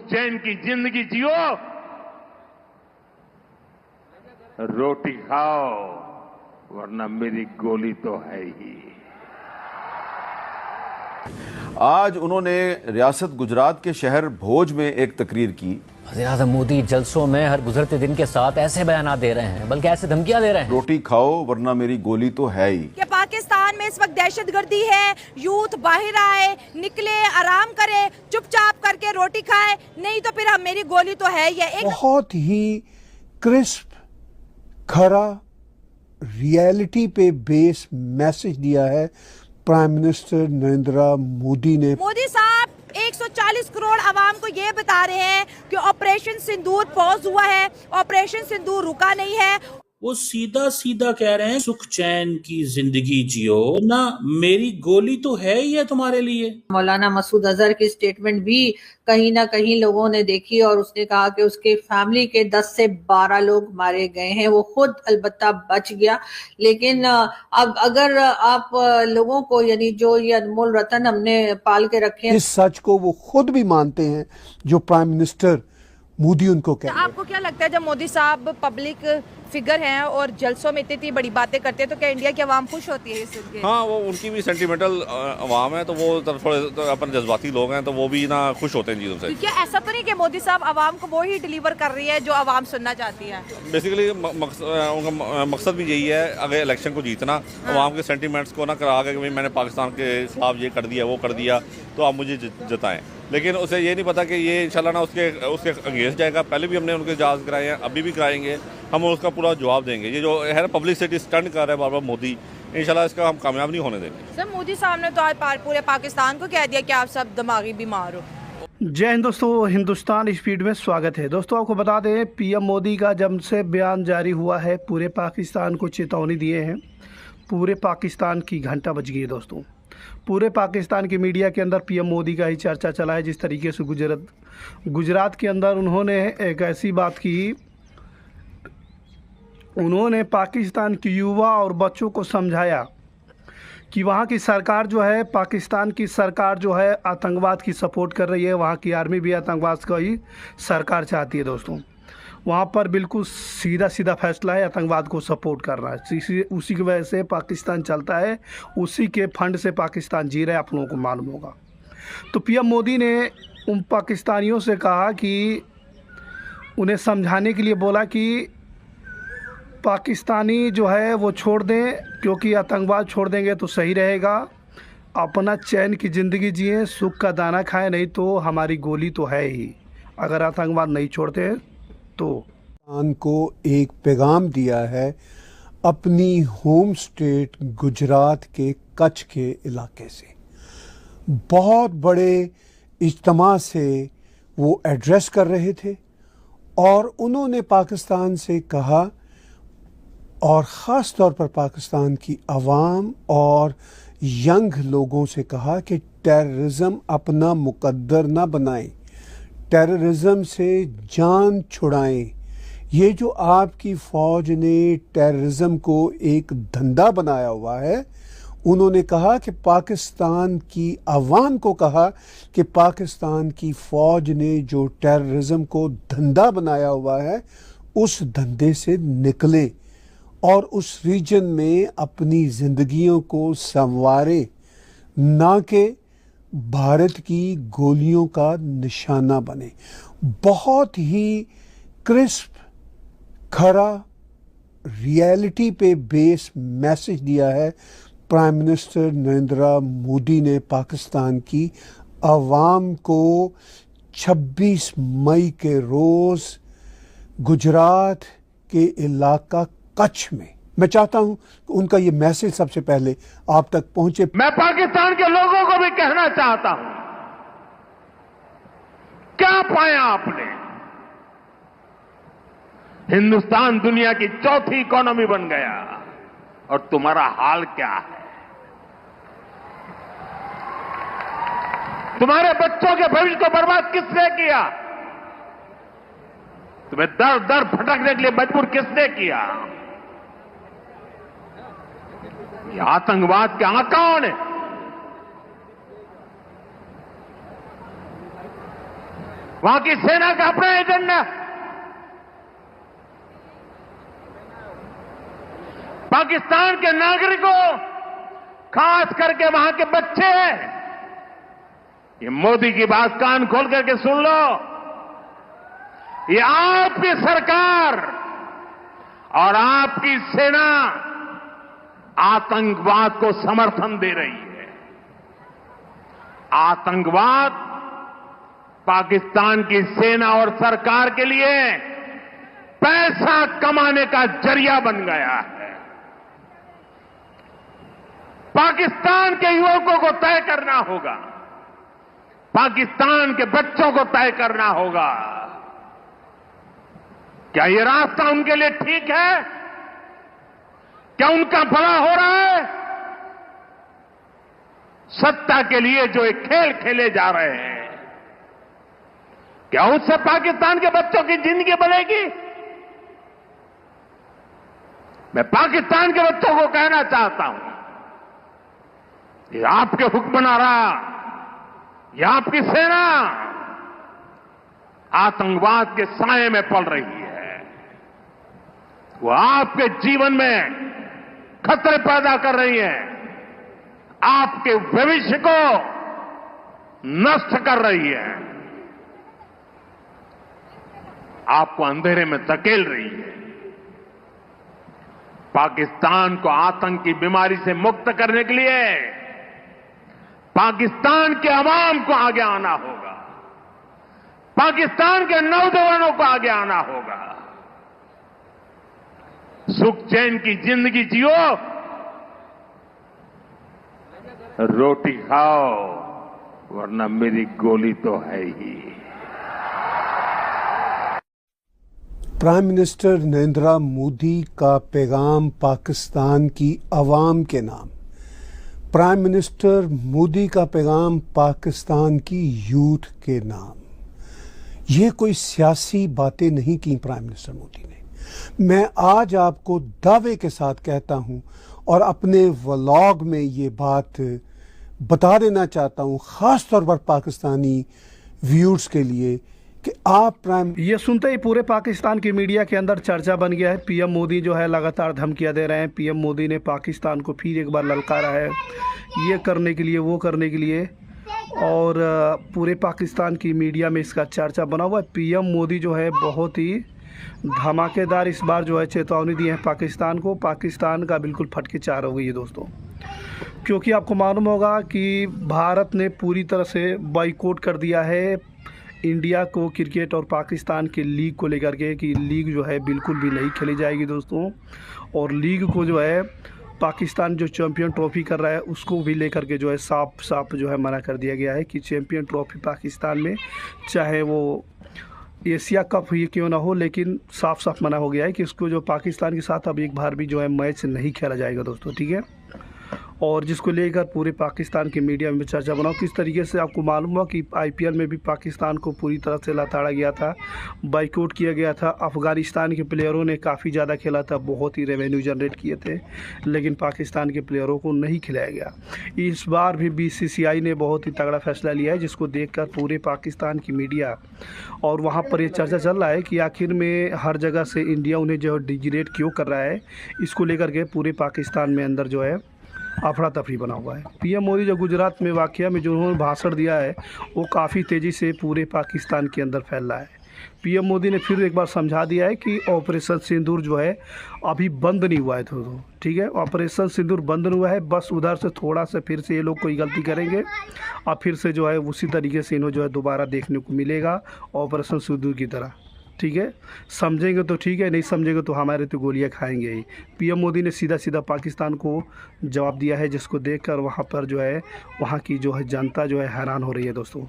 चैन की जिंदगी जियो, रोटी खाओ, वरना मेरी गोली तो है ही। आज उन्होंने रियासत गुजरात के शहर भोज में एक तकरीर की। वज़ीर-ए-आज़म मोदी जलसों में हर गुजरते दिन के साथ ऐसे बयान दे रहे हैं, बल्कि ऐसे धमकियां दे रहे हैं। रोटी खाओ वरना मेरी गोली तो है ही। कि पाकिस्तान में इस वक्त दहशतगर्दी है, यूथ बाहर आए, निकले, आराम करे, चुपचाप करके रोटी खाए, नहीं तो फिर मेरी गोली तो है ही। बहुत ही क्रिस्प, खरा, रियलिटी पे बेस मैसेज दिया है प्राइम मिनिस्टर नरेंद्र मोदी ने। मोदी साहब 140 करोड़ आवाम को ये बता रहे हैं कि ऑपरेशन सिंदूर पॉज हुआ है, ऑपरेशन सिंदूर रुका नहीं है। वो सीधा सीधा कह रहे हैं सुख चैन की जिंदगी जियो ना, मेरी गोली तो है ही है तुम्हारे लिए। मौलाना मसूद अजहर की स्टेटमेंट भी कहीं ना कहीं लोगों ने देखी और उसने कहा कि उसके फैमिली के 10 से 12 लोग मारे गए हैं। वो खुद अलबत्ता बच गया, लेकिन अब अगर आप लोगों को, यानी जो ये अनमोल रतन हमने पाल के रखे हैं, इस सच को वो खुद भी मानते हैं जो प्राइम मिनिस्टर मोदी उनको कहते हैं। आपको क्या लगता है जब मोदी साहब पब्लिक फिगर हैं और जलसों में इतनी बड़ी बातें करते हैं, तो क्या इंडिया की आवाम खुश होती है इस उनके? हाँ, वो उनकी भी सेंटिमेंटल आवाम है, तो वो थोड़े अपन जज्बाती लोग हैं, तो वो भी ना खुश होते हैं चीज़ों से। क्या ऐसा तो नहीं कि मोदी साहब आवाम को वो ही डिलीवर कर रही है जो आवाम सुनना चाहती है? बेसिकली उनका मकसद भी यही है, अगर इलेक्शन को जीतना, आवाम के सेंटिमेंट्स को ना करा के भाई मैंने पाकिस्तान के खिलाफ ये कर दिया, वो कर दिया, तो आप मुझे जताएं। लेकिन उसे ये नहीं पता कि ये इंशाल्लाह ना उसके अगेंस्ट जाएगा। पहले भी हमने उनके जहाज कराए हैं, अभी भी कराएंगे, हम उसका पूरा जवाब देंगे। ये जो है पब्लिसिटी स्टंट कर रहा है बार बार मोदी, इंशाल्लाह इसका हम कामयाब नहीं होने देंगे। सर, मोदी साहब ने तो आज पूरे पाकिस्तान को कह दिया कि आप सब दिमागी बीमार हो। जय हिंद दोस्तों, हिंदुस्तान स्पीड में स्वागत है। दोस्तों, आपको बता दें, पीएम मोदी का जब से बयान जारी हुआ है, पूरे पाकिस्तान को चेतावनी दिए हैं। पूरे पाकिस्तान की घंटा बज गई है दोस्तों। पूरे पाकिस्तान की मीडिया के अंदर पीएम मोदी का ही चर्चा चला है। जिस तरीके से गुजरात के अंदर उन्होंने एक ऐसी बात की, उन्होंने पाकिस्तान की युवा और बच्चों को समझाया कि वहाँ की सरकार जो है, पाकिस्तान की सरकार जो है आतंकवाद की सपोर्ट कर रही है। वहाँ की आर्मी भी आतंकवाद का ही सरकार चाहती है दोस्तों। वहाँ पर बिल्कुल सीधा सीधा फैसला है आतंकवाद को सपोर्ट करना है। उसी की वजह से पाकिस्तान चलता है, उसी के फंड से पाकिस्तान जी रहा है, आप लोगों को मालूम होगा। तो पीएम मोदी ने उन पाकिस्तानियों से कहा कि उन्हें समझाने के लिए बोला कि पाकिस्तानी जो है वो छोड़ दें, क्योंकि आतंकवाद छोड़ देंगे तो सही रहेगा। अपना चैन की ज़िंदगी जिए, सुख का दाना खाएं, नहीं तो हमारी गोली तो है ही। अगर आतंकवाद नहीं छोड़ते तो को एक पैगाम दिया है अपनी होम स्टेट गुजरात के कच्छ के इलाके से। बहुत बड़े इज्तिमा से वो एड्रेस कर रहे थे और उन्होंने पाकिस्तान से कहा, और ख़ास तौर पर पाकिस्तान की आवाम और यंग लोगों से कहा कि टेररिज्म अपना मुकद्दर ना बनाएं, टेररिज्म से जान छुड़ाएं। ये जो आपकी फ़ौज ने टेररिज्म को एक धंधा बनाया हुआ है, उन्होंने कहा कि पाकिस्तान की आवाम को कहा कि पाकिस्तान की फ़ौज ने जो टेररिज्म को धंधा बनाया हुआ है, उस धंधे से निकले और उस रीजन में अपनी ज़िंदगियों को संवारे, ना कि भारत की गोलियों का निशाना बने। बहुत ही क्रिस्प, खरा, रियलिटी पे बेस मैसेज दिया है प्राइम मिनिस्टर नरेंद्र मोदी ने पाकिस्तान की आवाम को 26 मई के रोज़ गुजरात के इलाका कच्छ में। मैं चाहता हूं कि उनका ये मैसेज सबसे पहले आप तक पहुंचे। मैं पाकिस्तान के लोगों को भी कहना चाहता हूं, क्या पाया आपने? हिंदुस्तान दुनिया की चौथी इकोनॉमी बन गया और तुम्हारा हाल क्या है? तुम्हारे बच्चों के भविष्य को बर्बाद किसने किया? तुम्हें दर दर भटकने के लिए मजबूर किसने किया? ये आतंकवाद के आका कौन है? वहां की सेना का अपना एजेंडा, पाकिस्तान के नागरिकों, खास करके वहां के बच्चे, ये मोदी की बात कान खोल करके सुन लो, ये आपकी सरकार और आपकी सेना आतंकवाद को समर्थन दे रही है। आतंकवाद पाकिस्तान की सेना और सरकार के लिए पैसा कमाने का जरिया बन गया है। पाकिस्तान के युवकों को तय करना होगा, पाकिस्तान के बच्चों को तय करना होगा, क्या ये रास्ता उनके लिए ठीक है? क्या उनका भला हो रहा है? सत्ता के लिए जो एक खेल खेले जा रहे हैं, क्या उससे पाकिस्तान के बच्चों की जिंदगी बनेगी? मैं पाकिस्तान के बच्चों को कहना चाहता हूं, ये आपके हुक्मनारा, ये आपकी सेना आतंकवाद के साए में पल रही है। वो आपके जीवन में खतरे पैदा कर रही है, आपके भविष्य को नष्ट कर रही है, आपको अंधेरे में धकेल रही है। पाकिस्तान को आतंक की बीमारी से मुक्त करने के लिए पाकिस्तान के अवाम को आगे आना होगा, पाकिस्तान के नौजवानों को आगे आना होगा। सुख चैन की जिंदगी जियो, रोटी खाओ, वरना मेरी गोली तो है ही। प्राइम मिनिस्टर नरेंद्र मोदी का पैगाम पाकिस्तान की आवाम के नाम, प्राइम मिनिस्टर मोदी का पैगाम पाकिस्तान की यूथ के नाम। ये कोई सियासी बातें नहीं की प्राइम मिनिस्टर मोदी ने। मैं आज आपको दावे के साथ कहता हूं और अपने व्लॉग में ये बात बता देना चाहता हूं, खास तौर पर पाकिस्तानी व्यूअर्स के लिए, कि आप प्राइम, ये सुनते ही पूरे पाकिस्तान की मीडिया के अंदर चर्चा बन गया है। पीएम मोदी जो है लगातार धमकियां दे रहे हैं। पीएम मोदी ने पाकिस्तान को फिर एक बार ललकारा है, ये करने के लिए, वो करने के लिए, और पूरे पाकिस्तान की मीडिया में इसका चर्चा बना हुआ है। पीएम मोदी जो है बहुत ही धमाकेदार इस बार जो है चेतावनी दी है पाकिस्तान को। पाकिस्तान का बिल्कुल फटके चार हो गई है दोस्तों, क्योंकि आपको मालूम होगा कि भारत ने पूरी तरह से बॉयकॉट कर दिया है इंडिया को क्रिकेट और पाकिस्तान के लीग को लेकर के, कि लीग जो है बिल्कुल भी नहीं खेली जाएगी दोस्तों। और लीग को जो है पाकिस्तान जो चैंपियन ट्रॉफी कर रहा है उसको भी लेकर के जो है साफ जो है मना कर दिया गया है कि चैंपियन ट्रॉफी पाकिस्तान में, चाहे वो एशिया कप ही क्यों ना हो, लेकिन साफ मना हो गया है कि इसको जो पाकिस्तान के साथ अब एक बार भी जो है मैच नहीं खेला जाएगा दोस्तों, ठीक है। और जिसको लेकर पूरे पाकिस्तान की मीडिया में चर्चा बनाओ। किस तरीके से आपको मालूम हुआ कि आईपीएल में भी पाकिस्तान को पूरी तरह से लताड़ा गया था, बाइकआउट किया गया था। अफ़गानिस्तान के प्लेयरों ने काफ़ी ज़्यादा खेला था, बहुत ही रेवेन्यू जनरेट किए थे, लेकिन पाकिस्तान के प्लेयरों को नहीं खिलाया गया। इस बार भी बीसीसीआई ने बहुत ही तगड़ा फैसला लिया है, जिसको देखकर पूरे पाकिस्तान की मीडिया और वहाँ पर ये चर्चा चल रहा है कि आखिर में हर जगह से इंडिया उन्हें जो डिग्रेड क्यों कर रहा है। इसको लेकर के पूरे पाकिस्तान में अंदर जो है अफरा तफरी बना हुआ है। पीएम मोदी जो गुजरात में वाक़या में जो उन्होंने भाषण दिया है वो काफ़ी तेज़ी से पूरे पाकिस्तान के अंदर फैल रहा है। पीएम मोदी ने फिर एक बार समझा दिया है कि ऑपरेशन सिंदूर जो है अभी बंद नहीं हुआ है, तो ठीक है, ऑपरेशन सिंदूर बंद नहीं हुआ है, बस उधर से थोड़ा सा फिर से ये लोग कोई गलती करेंगे और फिर से जो है उसी तरीके से इन्हें जो है दोबारा देखने को मिलेगा ऑपरेशन सिंदूर की तरह, ठीक है। समझेंगे तो ठीक है, नहीं समझेंगे तो हमारे तो गोलियां खाएंगे ही। पीएम मोदी ने सीधा पाकिस्तान को जवाब दिया है, जिसको देखकर वहाँ पर जो है वहाँ की जो है जनता जो है हैरान हो रही है दोस्तों।